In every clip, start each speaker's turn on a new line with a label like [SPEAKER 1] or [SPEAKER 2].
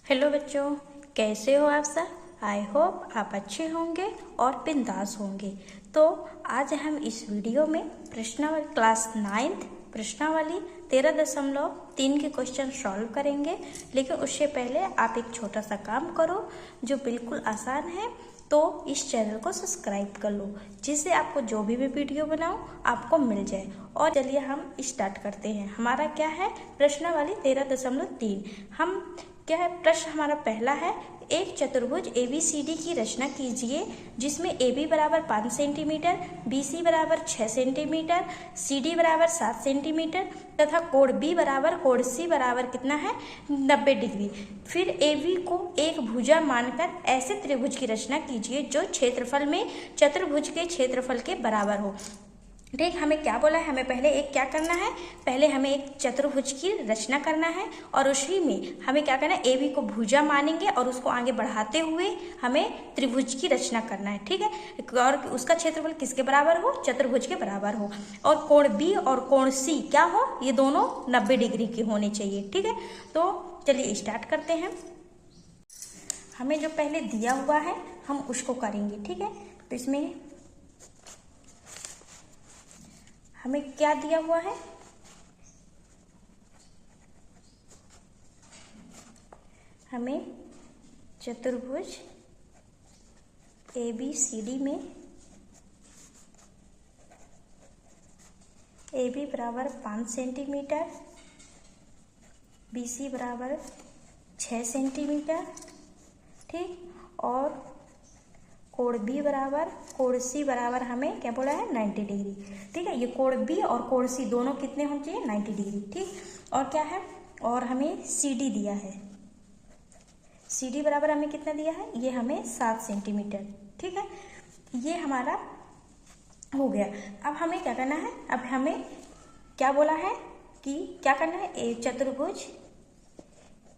[SPEAKER 1] Hello बच्चों, कैसे हो आप सब। आई होप आप अच्छे होंगे और बिंदास होंगे। तो आज हम इस वीडियो में प्रश्नावली क्लास 9th प्रश्नावली 13.3 के क्वेश्चन सॉल्व करेंगे। लेकिन उससे पहले आप एक छोटा सा काम करो जो बिल्कुल आसान है। तो इस चैनल को सब्सक्राइब कर लो जिससे आपको जो भी वीडियो बनाऊं आपको मिल जाए। और चलिए हम स्टार्ट करते हैं। हमारा क्या है, प्रश्नावली 13.3। हम क्या है, प्रश्न हमारा पहला है, एक चतुर्भुज ABCD की रचना कीजिए जिसमें AB बराबर 5 सेंटीमीटर, BC बराबर 6 सेंटीमीटर, CD बराबर 7 सेंटीमीटर तथा कोण B बराबर कोण C बराबर कितना है 90 डिग्री। फिर AB को एक भुजा मानकर ऐसे त्रिभुज की रचना कीजिए जो क्षेत्रफल में चतुर्भुज के क्षेत्रफल के बराबर हो। ठीक, हमें क्या बोला है, हमें पहले एक क्या करना है, पहले हमें एक चतुर्भुज की रचना करना है और उसी में हमें क्या करना है, AB को भुजा मानेंगे और उसको आगे बढ़ाते हुए हमें त्रिभुज की रचना करना है। ठीक है, और उसका क्षेत्रफल किसके बराबर हो, चतुर्भुज के बराबर हो। और कोण B और कोण C क्या हो, ये दोनों 90 डिग्री के होने चाहिए। ठीक है, तो चलिए स्टार्ट करते हैं। हमें जो पहले दिया हुआ है हम उसको करेंगे। ठीक है, तो इसमें हमें क्या दिया हुआ है, हमें चतुर्भुज ABCD में AB बराबर 5 सेंटीमीटर, BC बराबर 6 सेंटीमीटर, ठीक, और कोण B बराबर कोण C बराबर हमें क्या बोला है 90 डिग्री। ठीक है, ये कोण B और कोण C दोनों कितने होने चाहिए 90 डिग्री। ठीक, और क्या है, और हमें CD दिया है, CD बराबर हमें कितना दिया है, ये हमें 7 सेंटीमीटर। ठीक है, ये हमारा हो गया। अब हमें क्या करना है, अब हमें क्या बोला है कि क्या करना है, चतुर्भुज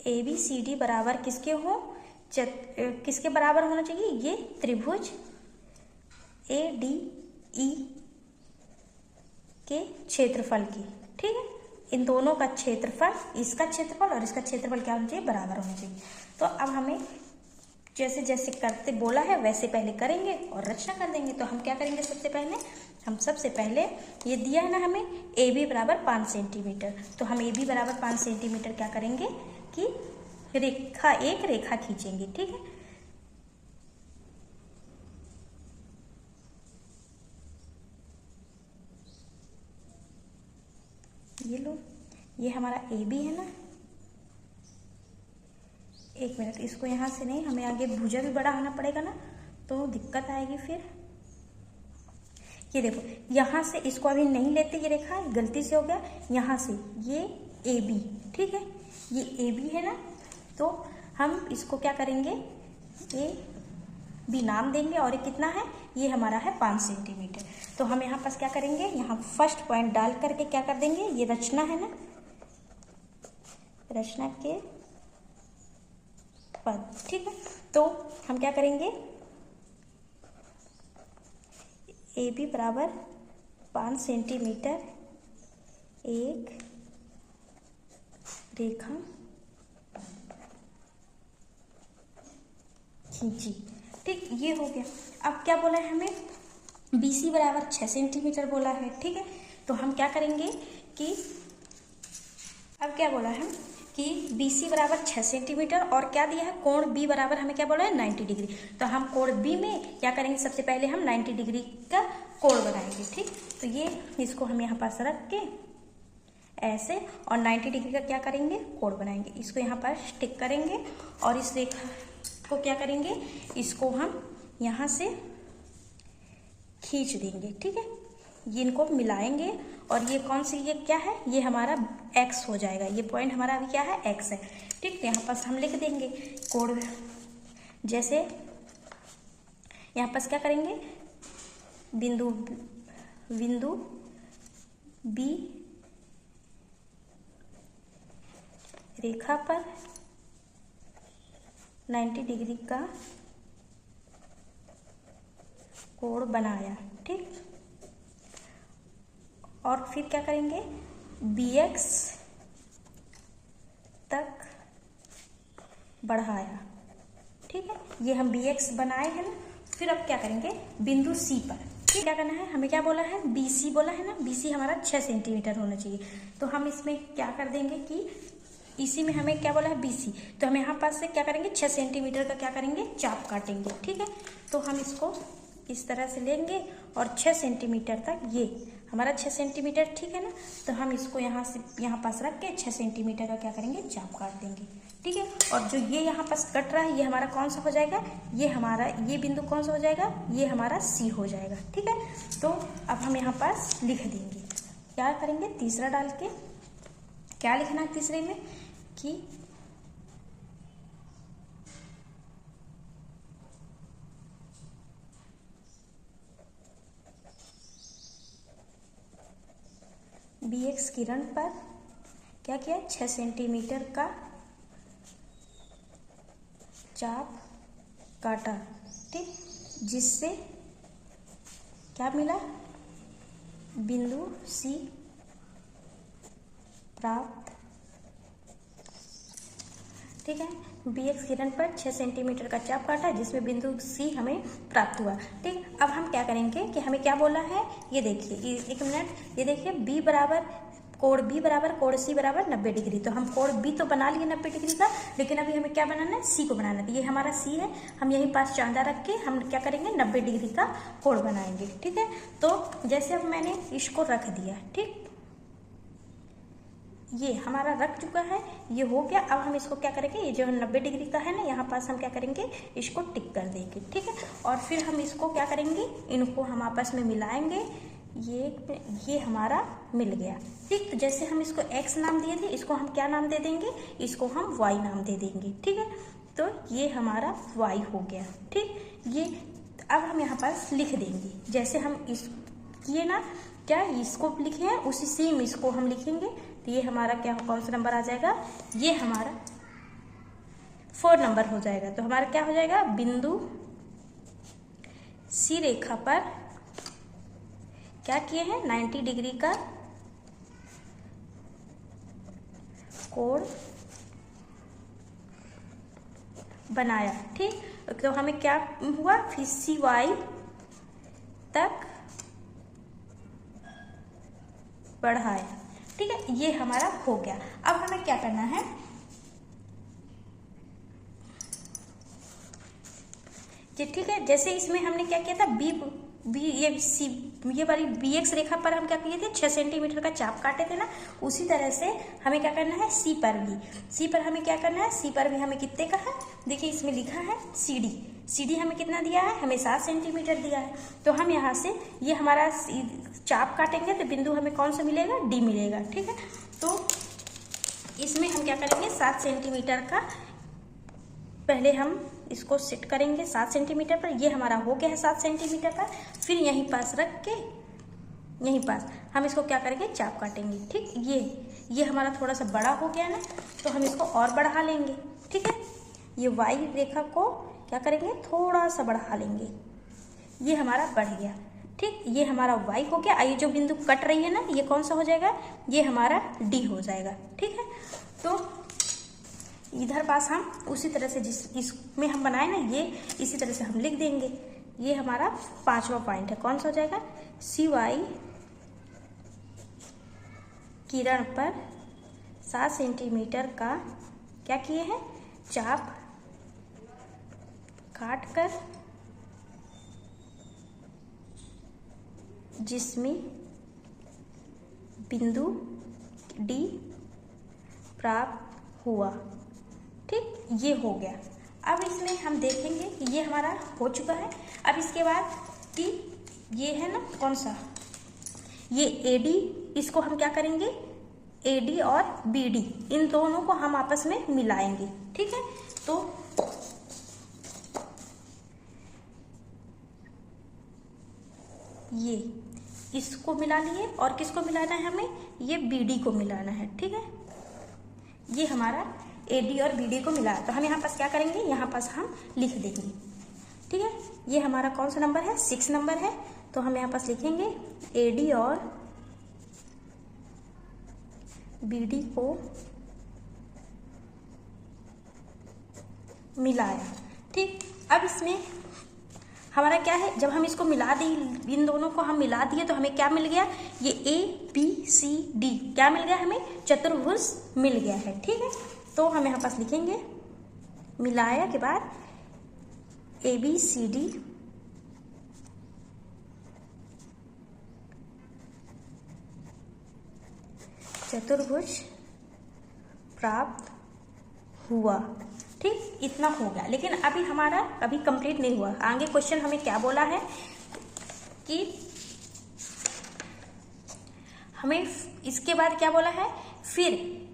[SPEAKER 1] ABCD बराबर किसके हो, किसके बराबर होना चाहिए, ये त्रिभुज ADE के क्षेत्रफल की। ठीक है, इन दोनों का क्षेत्रफल, इसका क्षेत्रफल और इसका क्षेत्रफल क्या होना चाहिए, बराबर होना चाहिए। तो अब हमें जैसे जैसे करते बोला है वैसे पहले करेंगे और रचना कर देंगे। तो हम क्या करेंगे, सबसे पहले ये दिया है ना हमें AB बराबर 5 सेंटीमीटर, तो हम AB बराबर 5 सेंटीमीटर क्या करेंगे कि एक रेखा खींचेंगे। ठीक है, ये लो, ये हमारा AB है ना। एक मिनट, इसको यहाँ से नहीं, हमें आगे भुजा भी बड़ा होना पड़ेगा ना, तो दिक्कत आएगी फिर। ये देखो, यहाँ से इसको अभी नहीं लेते, ये रेखा गलती से हो गया, यहाँ से ये AB। ठीक है, ये AB है ना, तो हम इसको क्या करेंगे, AB नाम देंगे और ये कितना है, ये हमारा है 5 सेंटीमीटर। तो हम यहाँ पास क्या करेंगे, यहाँ फर्स्ट पॉइंट डाल करके क्या कर देंगे, ये रचना है ना, रचना के पद। ठीक है, तो हम क्या करेंगे, AB बराबर 5 सेंटीमीटर एक रेखा खींची। ठीक, ये हो गया। अब क्या बोला है हमें, BC बराबर 6 सेंटीमीटर बोला है। ठीक है, तो हम क्या करेंगे कि अब क्या बोला है कि BC बराबर 6 सेंटीमीटर और क्या दिया है, कोण B बराबर हमें क्या बोला है 90 डिग्री। तो हम कोण B में क्या करेंगे, सबसे पहले हम 90 डिग्री का कोण बनाएंगे। ठीक, तो ये इसको हम यहाँ पास रख के ऐसे और 90 डिग्री का क्या करेंगे, कोण बनाएंगे। इसको यहाँ पर टिक करेंगे और इस रेखा को क्या करेंगे, इसको हम यहाँ से खींच देंगे। ठीक है, ये इनको मिलाएंगे और ये कौन सी, ये क्या है, ये हमारा X हो जाएगा। ये पॉइंट हमारा अभी क्या है, X है। ठीक, तो यहाँ पास हम लिख देंगे कोण, जैसे यहाँ पास क्या करेंगे, बिंदु B रेखा पर 90 डिग्री का कोण बनाया। ठीक, और फिर क्या करेंगे, BX तक बढ़ाया। ठीक है, ये हम BX बनाए हैं ना। फिर अब क्या करेंगे, बिंदु C पर ठीक क्या करना है, हमें क्या बोला है, BC बोला है ना। BC हमारा 6 सेंटीमीटर होना चाहिए। तो हम इसमें क्या कर देंगे कि इसी में हमें क्या बोला है, BC, तो हम यहाँ पास से क्या करेंगे, 6 सेंटीमीटर का क्या करेंगे, चाप काटेंगे। ठीक है, तो हम इसको इस तरह से लेंगे और 6 सेंटीमीटर तक, ये हमारा 6 सेंटीमीटर ठीक है ना। तो हम इसको यहाँ से यहाँ पास रख के 6 सेंटीमीटर का क्या करेंगे, चाप काट देंगे। ठीक है, और जो ये यहाँ पास कट रहा है ये हमारा कौन सा हो जाएगा, ये हमारा ये बिंदु कौन सा हो जाएगा, ये हमारा C हो जाएगा। ठीक है, तो अब हम यहाँ पास लिख देंगे, क्या करेंगे, तीसरा डाल के क्या लिखना है तीसरे में कि BX किरण पर क्या किया, 6 सेंटीमीटर का चाप काटा। ठीक, जिससे क्या मिला, बिंदु C प्राप्त। ठीक है, BX किरण पर 6 सेंटीमीटर का चाप काटा जिसमें बिंदु C हमें प्राप्त हुआ। ठीक, अब हम क्या करेंगे कि हमें क्या बोला है, ये देखिए, एक मिनट, ये देखिए B बराबर कोण B बराबर कोण C बराबर 90 डिग्री। तो हम कोण B तो बना लिए 90 डिग्री का, लेकिन अभी हमें क्या बनाना है, C को बनाना है। तो ये हमारा C है, हम यहीं पास चांदा रख के हम क्या करेंगे, 90 डिग्री का कोण बनाएंगे। ठीक है, तो जैसे अब मैंने इसको रख दिया, ठीक, ये हमारा रख चुका है, ये हो गया। अब हम इसको क्या करेंगे, ये जो 90 डिग्री का है ना, यहाँ पास हम क्या करेंगे, इसको टिक कर देंगे। ठीक है, और फिर हम इसको क्या करेंगे, इनको हम आपस में मिलाएंगे, ये हमारा मिल गया। ठीक, तो जैसे हम इसको X नाम दिए थे, इसको हम क्या नाम दे देंगे, इसको हम Y नाम दे देंगे। ठीक है, तो ये हमारा Y हो गया। ठीक, ये अब हम यहाँ पास लिख देंगे, जैसे हम इस किए ना, क्या इसको लिखे हैं उसी सेम इसको हम लिखेंगे। तो ये हमारा क्या, कौन सा नंबर आ जाएगा, ये हमारा 4 नंबर हो जाएगा। तो हमारा क्या हो जाएगा, बिंदु C रेखा पर क्या किए हैं, 90 डिग्री का कोण बनाया। ठीक, तो हमें क्या हुआ, फिर CY तक बढ़ाया। ठीक है, ये हमारा हो गया। अब हमें क्या करना है, ठीक है, जैसे इसमें हमने क्या किया था, ये वाली BX रेखा पर हम क्या किए थे, 6 सेंटीमीटर का चाप काटे थे ना, उसी तरह से हमें क्या करना है, C पर भी, C पर हमें क्या करना है, C पर भी हमें कितने का है, देखिए इसमें लिखा है CD हमें कितना दिया है, हमें 7 सेंटीमीटर दिया है। तो हम यहाँ से ये हमारा चाप काटेंगे तो बिंदु हमें कौन सा मिलेगा, D मिलेगा। ठीक है, तो इसमें हम क्या करेंगे, 7 सेंटीमीटर का पहले हम इसको सेट करेंगे 7 सेंटीमीटर पर, ये हमारा हो गया है 7 सेंटीमीटर पर। फिर यहीं पास रख के यहीं पास हम इसको क्या करेंगे, चाप काटेंगे। ठीक, ये हमारा थोड़ा सा बड़ा हो गया ना, तो हम इसको और बढ़ा लेंगे। ठीक है, ये Y रेखा को क्या करेंगे, थोड़ा सा बढ़ा लेंगे, ये हमारा बढ़ गया। ठीक, ये हमारा Y हो गया। ये जो बिंदु कट रही है ना, ये कौन सा हो जाएगा, ये हमारा D हो जाएगा। ठीक है, तो इधर पास हम उसी तरह से जिस इसमें हम बनाए ना, ये इसी तरह से हम लिख देंगे। ये हमारा 5वां पॉइंट है, कौन सा हो जाएगा, CY किरण पर 7 सेंटीमीटर का क्या किए हैं, चाप काट कर जिसमें बिंदु D प्राप्त हुआ। ठीक, ये हो गया। अब इसमें हम देखेंगे कि ये हमारा हो चुका है। अब इसके बाद कि ये है ना, कौन सा, ये AD, इसको हम क्या करेंगे, AD और BD इन दोनों को हम आपस में मिलाएंगे। ठीक है, तो ये इसको मिला लिए, और किसको मिलाना है हमें, ये BD को मिलाना है। ठीक है, ये हमारा AD और BD को मिला, तो हम यहाँ पास क्या करेंगे, यहाँ पास हम लिख देंगे। ठीक है, ये हमारा कौन सा नंबर है, 6 नंबर है। तो हम यहाँ पास लिखेंगे AD और BD को मिलाया। ठीक, अब इसमें हमारा क्या है, जब हम इसको मिला दिए, इन दोनों को हम मिला दिए तो हमें क्या मिल गया, ये ABCD क्या मिल गया, हमें चतुर्भुज मिल गया है। ठीक है, तो हम यहाँ पास लिखेंगे मिलाया के बाद ABCD चतुर्भुज प्राप्त हुआ। ठीक, इतना हो गया, लेकिन अभी हमारा अभी कंप्लीट नहीं हुआ। आगे क्वेश्चन हमें क्या बोला है कि हमें इसके बाद क्या बोला है, फिर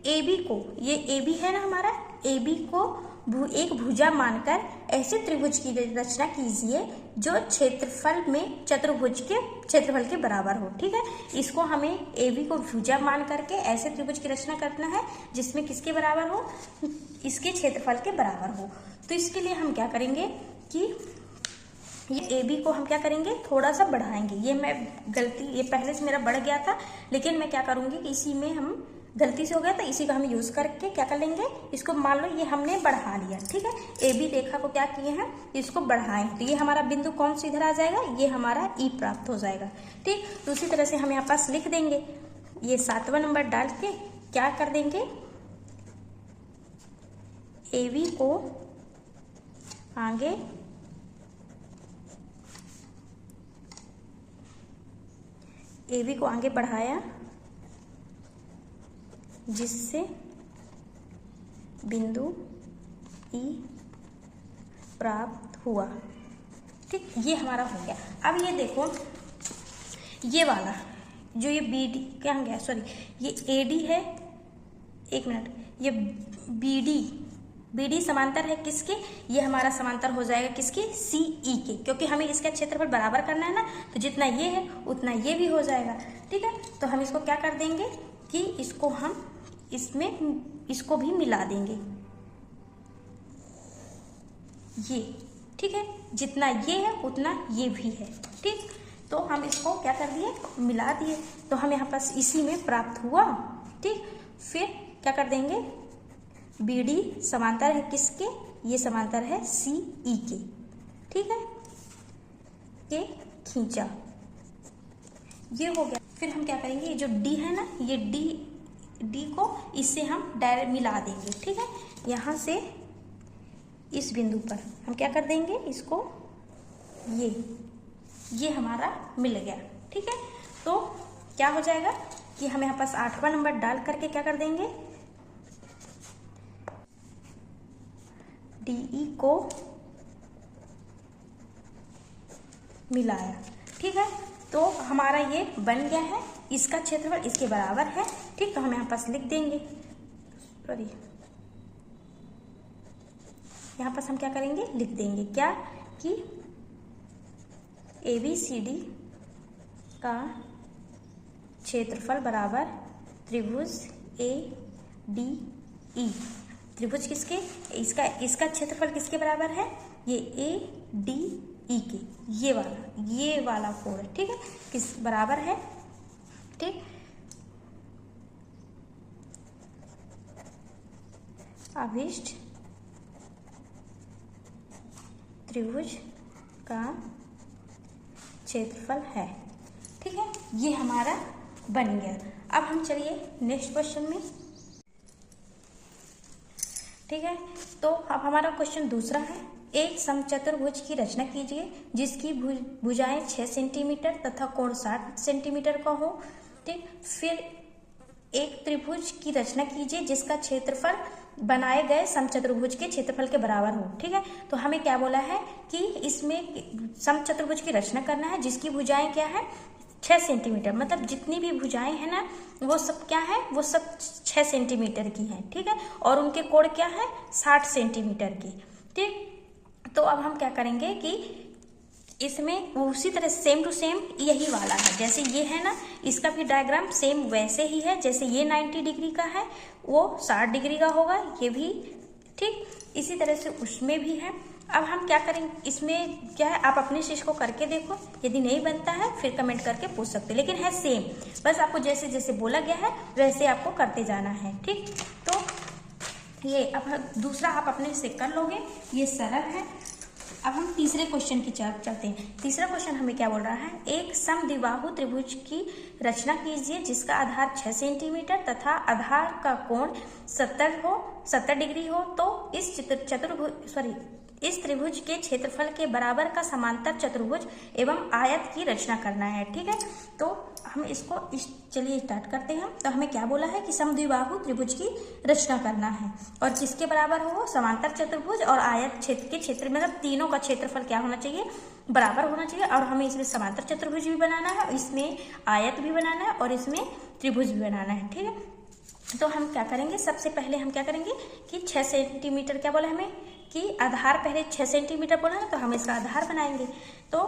[SPEAKER 1] AB को, ये AB है ना हमारा, AB को एक भुजा मानकर ऐसे त्रिभुज की रचना कीजिए जो क्षेत्रफल में चतुर्भुज के क्षेत्रफल के बराबर हो। ठीक है, इसको हमें AB को भुजा मान करके ऐसे त्रिभुज की रचना करना है जिसमें किसके बराबर हो, इसके क्षेत्रफल के बराबर हो। तो इसके लिए हम क्या करेंगे कि ये AB को हम क्या करेंगे, थोड़ा सा बढ़ाएंगे। ये मैं गलती, ये पहले से मेरा बढ़ गया था, लेकिन मैं क्या करूंगी कि इसी में हम गलती से हो गया था, इसी का हम यूज करके क्या कर लेंगे, इसको मान लो ये हमने बढ़ा लिया। ठीक है, AB रेखा को क्या किए हैं, इसको बढ़ाएं, तो ये हमारा बिंदु कौन सा इधर आ जाएगा, ये हमारा E प्राप्त हो जाएगा। ठीक, तो उसी तरह से हम यहाँ पास लिख देंगे, ये 7वां नंबर डाल के क्या कर देंगे, AB को आगे AB को आगे बढ़ाया जिससे बिंदु E प्राप्त हुआ। ठीक, ये हमारा हो गया। अब ये देखो, ये वाला जो ये BD क्या हो गया, सॉरी ये AD है, एक मिनट, ये BD समांतर है किसके, ये हमारा समांतर हो जाएगा किसके, CE के, क्योंकि हमें इसका क्षेत्रफल बराबर करना है ना, तो जितना ये है उतना ये भी हो जाएगा। ठीक है, तो हम इसको क्या कर देंगे कि इसको हम इसमें इसको भी मिला देंगे, ये। ठीक है, जितना ये है उतना ये भी है। ठीक, तो हम इसको क्या कर दिए, मिला दिए, तो हम यहाँ पास इसी में प्राप्त हुआ। ठीक, फिर क्या कर देंगे, BD समांतर है किसके, ये समांतर है CE के। ठीक है, ये खींचा, ये हो गया। फिर हम क्या करेंगे, ये जो D है ना, ये D को इससे हम डायरेक्ट मिला देंगे। ठीक है, यहाँ से इस बिंदु पर हम क्या कर देंगे, इसको ये हमारा मिल गया। ठीक है, तो क्या हो जाएगा कि हम यहाँ पास 8वां नंबर डाल करके क्या कर देंगे, DE को मिलाया। ठीक है, तो हमारा ये बन गया है, इसका क्षेत्रफल इसके बराबर है। ठीक, तो हम यहाँ पास लिख देंगे, सॉरी यहाँ पास हम क्या करेंगे, लिख देंगे क्या कि ABCD का क्षेत्रफल बराबर त्रिभुज ADE। त्रिभुज किसके, इसका क्षेत्रफल किसके बराबर है, ये ADE के, ये वाला कोण है। ठीक है, किस बराबर है। ठीक, अभिष्ट त्रिभुज का क्षेत्रफल है। ठीक है, ये हमारा बन गया। अब हम चलिए नेक्स्ट क्वेश्चन में। ठीक है, तो अब हमारा क्वेश्चन दूसरा है, एक समचतुर्भुज की रचना कीजिए जिसकी भुजाएं 6 सेंटीमीटर तथा कोण 60 सेंटीमीटर का हो। ठीक, फिर एक त्रिभुज की रचना कीजिए जिसका क्षेत्रफल बनाए गए समचतुर्भुज के क्षेत्रफल के बराबर हो। ठीक है, तो हमें क्या बोला है कि इसमें समचतुर्भुज की रचना करना है जिसकी भुजाएं क्या है, 6 सेंटीमीटर, मतलब जितनी भी भुजाएं हैं ना वो सब क्या है, वो सब 6 सेंटीमीटर की हैं। ठीक है, और उनके कोण क्या है, 60 सेंटीमीटर की। ठीक, तो अब हम क्या करेंगे कि इसमें उसी तरह सेम टू सेम यही वाला है, जैसे ये है ना, इसका भी डायग्राम सेम वैसे ही है, जैसे ये 90 डिग्री का है वो 60 डिग्री का होगा, ये भी। ठीक, इसी तरह से उसमें भी है। अब हम क्या करेंगे, इसमें क्या है, आप अपने चीज को करके देखो, यदि नहीं बनता है फिर कमेंट करके पूछ सकते हो, लेकिन है सेम, बस आपको जैसे जैसे बोला गया है वैसे आपको करते जाना है। ठीक, तो ये अब दूसरा आप अपने से कर लोगे, ये सरल है। अब हम तीसरे क्वेश्चन की तरफ चलते हैं। तीसरा क्वेश्चन हमें क्या बोल रहा है, एक समद्विबाहु त्रिभुज की रचना कीजिए जिसका आधार 6 सेंटीमीटर तथा आधार का कोण 70 डिग्री हो, तो इस त्रिभुज के क्षेत्रफल के बराबर का समांतर चतुर्भुज एवं आयत की रचना करना है। ठीक है, तो हम इसको चलिए स्टार्ट करते हैं। तो हमें क्या बोला है कि समद्विबाहु त्रिभुज की रचना करना है और किसके बराबर हो, समांतर चतुर्भुज और आयत क्षेत्र के क्षेत्र, मतलब तीनों का क्षेत्रफल क्या होना चाहिए, बराबर होना चाहिए। और हमें इसमें समांतर चतुर्भुज भी बनाना है, इसमें आयत भी बनाना है और इसमें त्रिभुज भी बनाना है। ठीक है, तो हम क्या करेंगे, सबसे पहले हम क्या करेंगे कि 6 सेंटीमीटर क्या बोला हमें कि आधार पहले 6 सेंटीमीटर बोला है, तो हम इसका आधार बनाएंगे। तो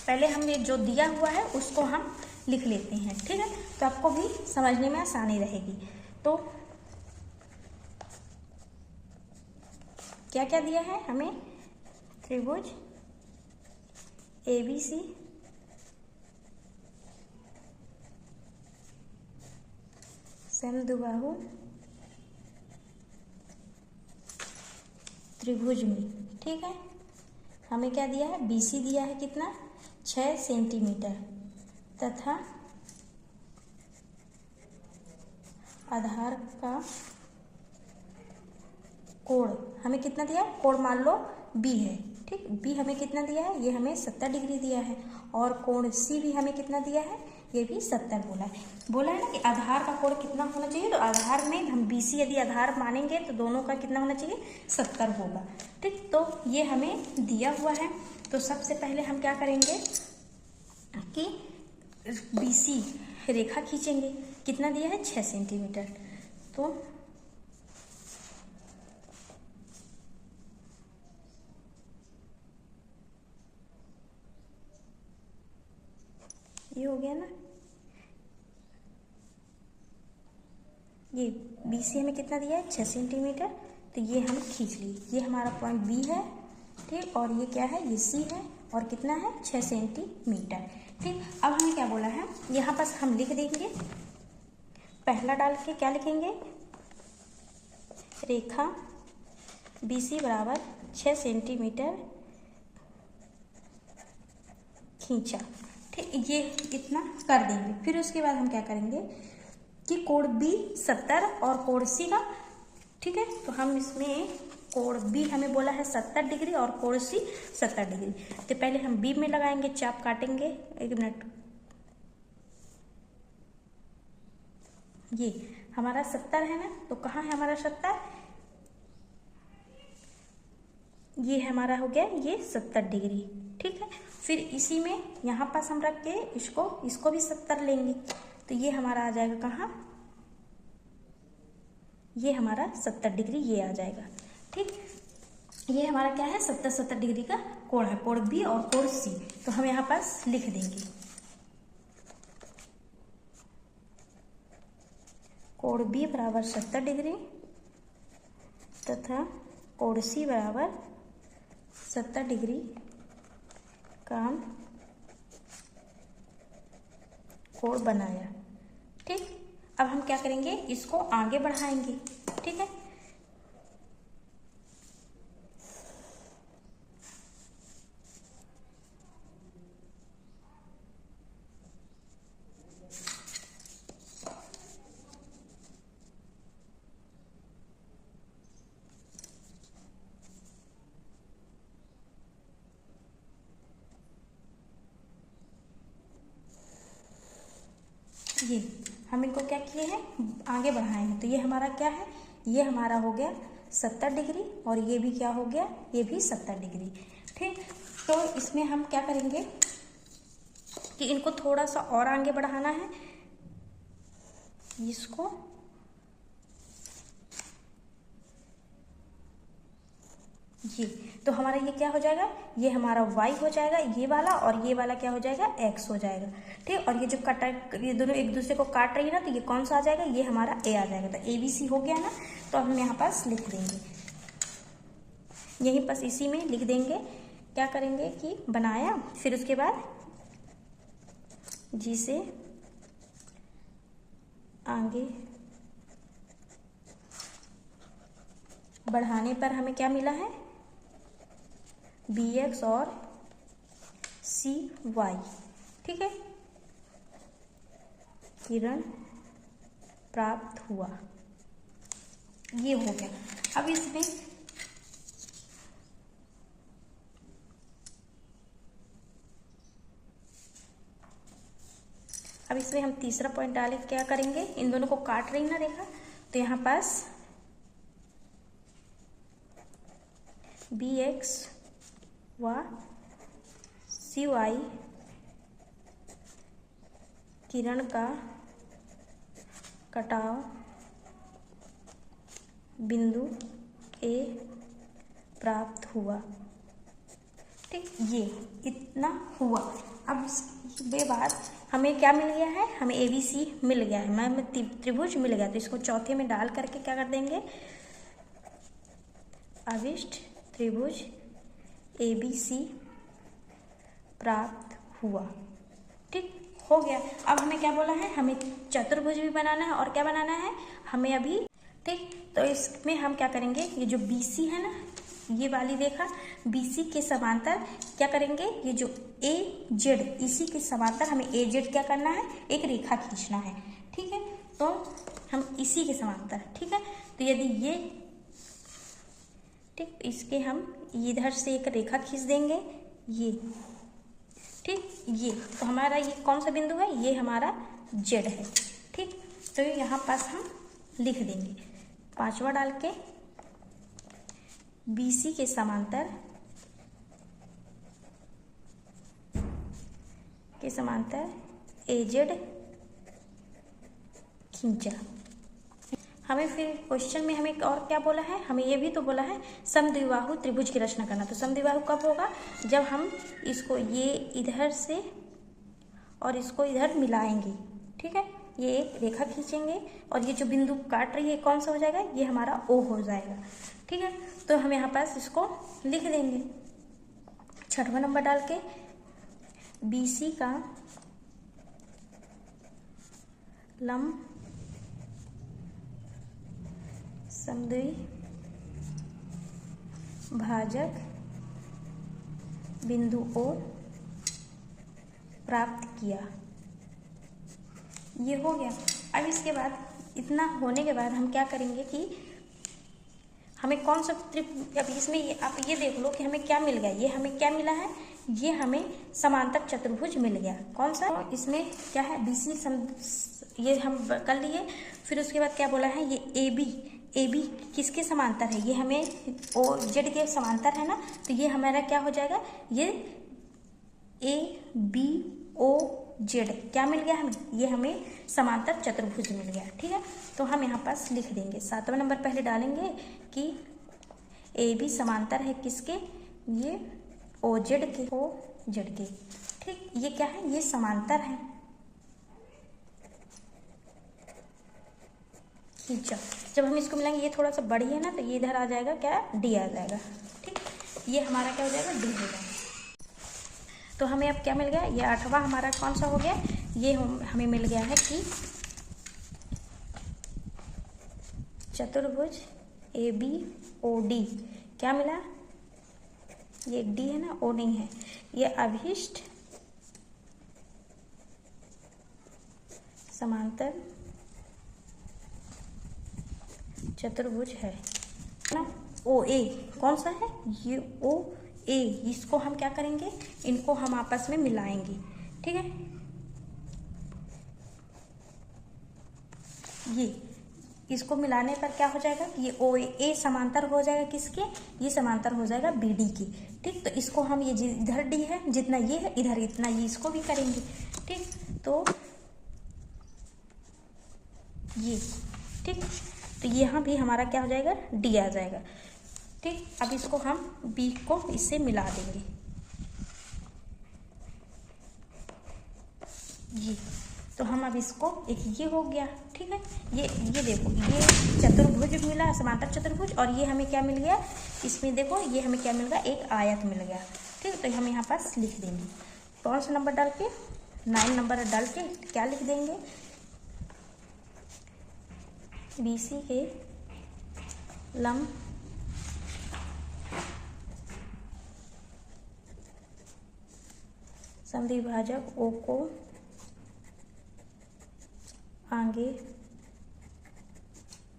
[SPEAKER 1] पहले हमने जो दिया हुआ है उसको हम लिख लेते हैं। ठीक है, तो आपको भी समझने में आसानी रहेगी। तो क्या क्या दिया है हमें, त्रिभुज ABC समद्विबाहु त्रिभुज में। ठीक है, हमें क्या दिया है, BC दिया है कितना, 6 सेंटीमीटर तथा आधार का कोण हमें कितना दिया है, कोण मान लो B है। ठीक, B हमें कितना दिया है, ये हमें 70 डिग्री दिया है और कोण C भी हमें कितना दिया है, ये भी 70 बोला है ना कि आधार का कोण कितना होना चाहिए। तो आधार में हम BC यदि आधार मानेंगे तो दोनों का कितना होना चाहिए, 70 होगा। ठीक, तो ये हमें दिया हुआ है। तो सबसे पहले हम क्या करेंगे कि BC रेखा खींचेंगे, कितना दिया है, 6 सेंटीमीटर। तो ये हो गया ना, ये BC हमें कितना दिया है, 6 सेंटीमीटर। तो ये हम खींच लिए, ये हमारा पॉइंट B है। ठीक, और ये क्या है, ये C है और कितना है, 6 सेंटीमीटर। ठीक, अब हमें क्या बोला है, यहाँ पर हम लिख देंगे, पहला डाल के क्या लिखेंगे, रेखा BC बराबर 6 सेंटीमीटर खींचा। ठीक, ये इतना कर देंगे। फिर उसके बाद हम क्या करेंगे कि कोण B 70 और कोण C का, ठीक है, तो हम इसमें कोण B हमें बोला है 70 डिग्री और कोण C 70 डिग्री। तो पहले हम B में लगाएंगे, चाप काटेंगे, 1 मिनट। ये हमारा 70 है ना, तो कहाँ है हमारा 70, ये हमारा हो गया ये 70 डिग्री। ठीक है, फिर इसी में यहाँ पास हम रख के इसको भी 70 लेंगे, तो ये हमारा आ जाएगा कहाँ, ये हमारा 70 डिग्री ये आ जाएगा। ठीक, ये हमारा क्या है, 70 डिग्री का कोण है, कोण B और कोण C। तो हम यहाँ पास लिख देंगे, कोण B बराबर 70 डिग्री तथा कोण C बराबर 70 डिग्री का कोण बनाया। ठीक, अब हम क्या करेंगे, इसको आगे बढ़ाएंगे। ठीक है, ये हम इनको क्या किए हैं, आगे बढ़ाए हैं। तो ये हमारा क्या है, ये हमारा हो गया 70 डिग्री और ये भी क्या हो गया, ये भी 70 डिग्री। ठीक, तो इसमें हम क्या करेंगे कि इनको थोड़ा सा और आगे बढ़ाना है, इसको ये, तो हमारा ये क्या हो जाएगा, ये हमारा y हो जाएगा ये वाला, और ये वाला क्या हो जाएगा, x हो जाएगा। ठीक, और ये जो कटा, ये दोनों एक दूसरे को काट रही है ना, तो ये कौन सा आ जाएगा, ये हमारा a आ जाएगा। तो ABC हो गया ना, तो हम यहाँ पास लिख देंगे, यहीं पास इसी में लिख देंगे। क्या करेंगे कि बनाया, फिर उसके बाद जी से आगे बढ़ाने पर हमें क्या मिला है, BX और CY। ठीक है, किरण प्राप्त हुआ, ये हो गया। अब इसमें हम तीसरा पॉइंट डालें, क्या करेंगे, इन दोनों को काट रही ना रेखा, तो यहाँ पास BX व CY किरण का कटाव बिंदु A प्राप्त हुआ। ठीक, ये इतना हुआ। अब इसके बाद हमें क्या मिल गया है, हमें ABC मिल गया है, हमें त्रिभुज मिल गया। तो इसको चौथे में डाल करके क्या कर देंगे, अभिष्ट त्रिभुज ABC प्राप्त हुआ। ठीक, हो गया। अब हमें क्या बोला है, हमें चतुर्भुज भी बनाना है और क्या बनाना है हमें अभी। ठीक, तो इसमें हम क्या करेंगे, ये जो BC है ना, ये वाली रेखा BC के समांतर क्या करेंगे, ये जो AZ, इसी के समांतर हमें AZ क्या करना है, एक रेखा खींचना है। ठीक है, तो हम इसी के समांतर, ठीक है, तो यदि ये, ठीक, इसके हम इधर से एक रेखा खींच देंगे, ये, ठीक, ये तो हमारा ये कौन सा बिंदु है, ये हमारा Z है। ठीक, तो यहाँ पास हम लिख देंगे, पांचवा डाल के BC के समांतर AZ खींचा। हमें फिर क्वेश्चन में हमें और क्या बोला है, हमें ये भी तो बोला है समद्विबाहु त्रिभुज की रचना करना। तो समद्विबाहु कब होगा, जब हम इसको ये इधर से और इसको इधर मिलाएंगे। ठीक है, ये एक रेखा खींचेंगे और ये जो बिंदु काट रही है कौन सा हो जाएगा, ये हमारा O हो जाएगा। ठीक है, तो हम यहाँ पास इसको लिख देंगे, छठवां नंबर डाल के BC का लंब समद्विभाजक बिंदु O प्राप्त किया। ये हो गया। अब इसके बाद, इतना होने के बाद हम क्या करेंगे कि हमें कौन सा अब इसमें आप ये देख लो कि हमें क्या मिल गया, ये हमें क्या मिला है, ये हमें समांतर चतुर्भुज मिल गया। कौन सा, तो इसमें क्या है, BC ये हम कर लिए। फिर उसके बाद क्या बोला है, ये AB किसके समांतर है, ये हमें OZ के समांतर है ना, तो ये हमारा क्या हो जाएगा, ये ABOZ क्या मिल गया हमें, ये हमें समांतर चतुर्भुज मिल गया। ठीक है, तो हम यहाँ पास लिख देंगे, सातवां नंबर पहले डालेंगे कि AB समांतर है किसके, ये OZ के। ठीक, ये क्या है, ये समांतर है। खींचा, जब हम इसको मिलाएंगे, ये थोड़ा सा बड़ी है ना, तो ये इधर आ जाएगा, क्या D आ जाएगा। ठीक, ये हमारा क्या हो जाएगा, D हो जाएगा। तो हमें अब क्या मिल गया, ये आठवां हमारा कौन सा हो गया, ये हमें मिल गया है कि चतुर्भुज ABOD क्या मिला, ये D है ना, O नहीं है, ये अभिष्ट समांतर चतुर्भुज है ना। OA कौन सा है, ये OA, इसको हम क्या करेंगे, इनको हम आपस में मिलाएंगे। ठीक है, ये इसको मिलाने पर क्या हो जाएगा, ये OA समांतर हो जाएगा किसके, ये समांतर हो जाएगा BD के। ठीक, तो इसको हम, ये इधर D है, जितना ये है इधर इतना ये, इसको भी करेंगे। ठीक, तो ये, ठीक, तो यहाँ भी हमारा क्या हो जाएगा, D आ जाएगा। ठीक, अब इसको हम B को इससे मिला देंगे, ये, तो हम अब इसको, एक ये हो गया। ठीक है, ये देखो, ये चतुर्भुज मिला, समांतर चतुर्भुज, और ये हमें क्या मिल गया, इसमें देखो ये हमें क्या मिल गया, एक आयत मिल गया। ठीक, तो हम यहाँ पास लिख देंगे, कौन सा नंबर डाल के, 9 नंबर डाल के क्या लिख देंगे, BC के लंब समद्विभाजक ओ को आगे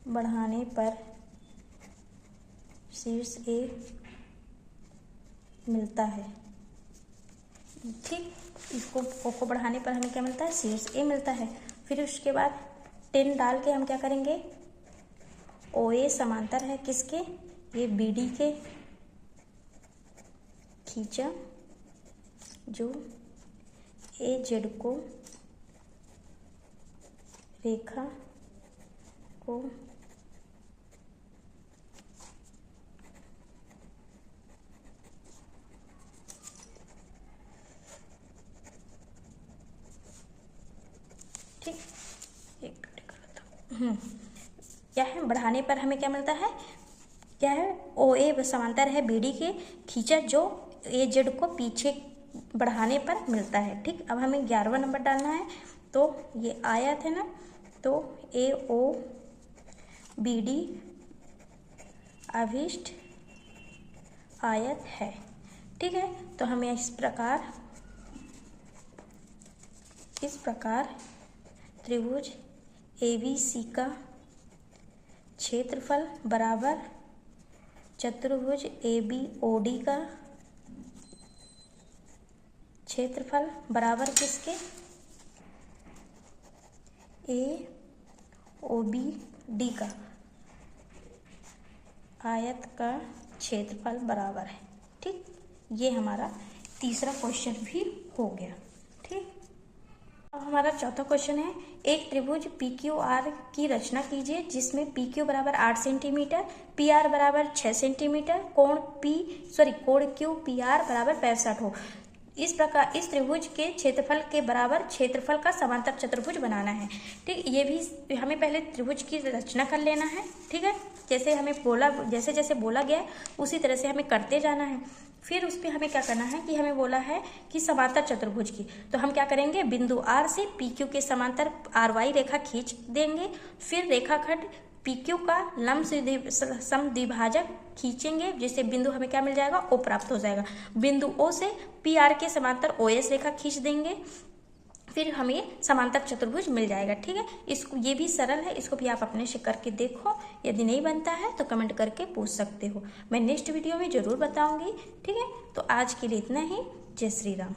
[SPEAKER 1] बढ़ाने पर शीर्ष ए मिलता है। ठीक, इसको ओ को बढ़ाने पर हमें क्या मिलता है? शीर्ष ए मिलता है। फिर उसके बाद 10 डाल के हम क्या करेंगे? ओ ए समांतर है किसके? ये बी डी के, खींचा जो ए जेड को रेखा को ठीक, एक क्या है? बढ़ाने पर हमें क्या मिलता है? क्या है? ओ ए समांतर है बी डी के, खींचा जो ए जेड को पीछे बढ़ाने पर मिलता है। ठीक, अब हमें 11वां नंबर डालना है। तो ये आयत है ना, तो ए ओ बी डी अभिष्ट आयत है। ठीक है, तो हमें इस प्रकार त्रिभुज ABC का क्षेत्रफल बराबर चतुर्भुज ABOD का क्षेत्रफल बराबर किसके? AOBD का आयत का क्षेत्रफल बराबर है। ठीक, ये हमारा तीसरा क्वेश्चन भी हो गया। ठीक, अब हमारा चौथा क्वेश्चन है, एक त्रिभुज PQR की रचना कीजिए जिसमें PQ बराबर 8 सेंटीमीटर, PR बराबर 6 सेंटीमीटर, कोण QPR बराबर 65 हो। इस प्रकार इस त्रिभुज के क्षेत्रफल के बराबर क्षेत्रफल का समांतर चतुर्भुज बनाना है। ठीक, ये भी हमें पहले त्रिभुज की रचना कर लेना है। ठीक है, जैसे जैसे बोला गया उसी तरह से हमें करते जाना है। फिर उस पर हमें क्या करना है कि हमें बोला है कि समांतर चतुर्भुज की, तो हम क्या करेंगे? बिंदु R से PQ के समांतर RY रेखा खींच देंगे। फिर रेखाखंड PQ का लंब समद्विभाजक खींचेंगे, जिससे बिंदु हमें क्या मिल जाएगा? O प्राप्त हो जाएगा। बिंदु O से PR के समांतर OS रेखा खींच देंगे, फिर हमें समांतर चतुर्भुज मिल जाएगा। ठीक है, इसको ये भी सरल है, इसको भी आप अपने से करके देखो। यदि नहीं बनता है तो कमेंट करके पूछ सकते हो, मैं नेक्स्ट वीडियो में जरूर बताऊंगी। ठीक है, तो आज के लिए इतना ही। जय श्री राम।